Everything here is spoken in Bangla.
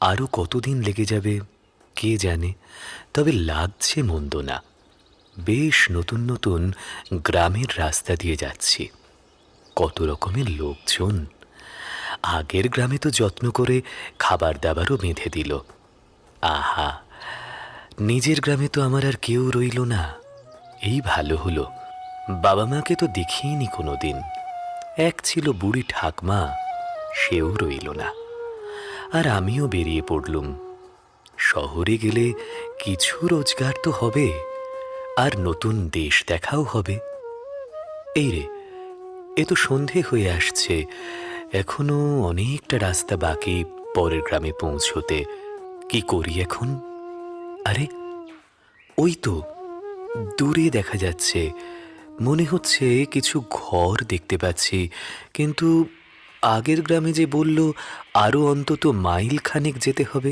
আরও কতদিন লেগে যাবে কে জানে, তবে লাগছে মন্দ না। বেশ নতুন নতুন গ্রামের রাস্তা দিয়ে যাচ্ছি, কত রকমের লোকজন। আগের গ্রামে তো যত্ন করে খাবার দাবারও বেঁধে দিল। আহা, নিজের গ্রামে তো আমার আর কেউ রইল না। এই ভালো হলো, বাবা মাকে তো দেখিনি কোনোদিন। এক ছিল বুড়ি ঠাকমা, সেও রইল না। আর আমিও বেরিয়ে পড়লুম। শহরে গেলে কিছু রোজগার তো হবে, আর নতুন দেশ দেখাও হবে। এই রে, এ তো সন্ধে হয়ে আসছে, এখনো অনেকটা রাস্তা বাকি পরের গ্রামে পৌঁছতে। কি করি এখন? আরে, ওই তো দূরে দেখা যাচ্ছে, মনে হচ্ছে কিছু ঘর দেখতে পাচ্ছি। কিন্তু আগের গ্রামে যে বলল আরো অন্তত মাইল খানেক যেতে হবে।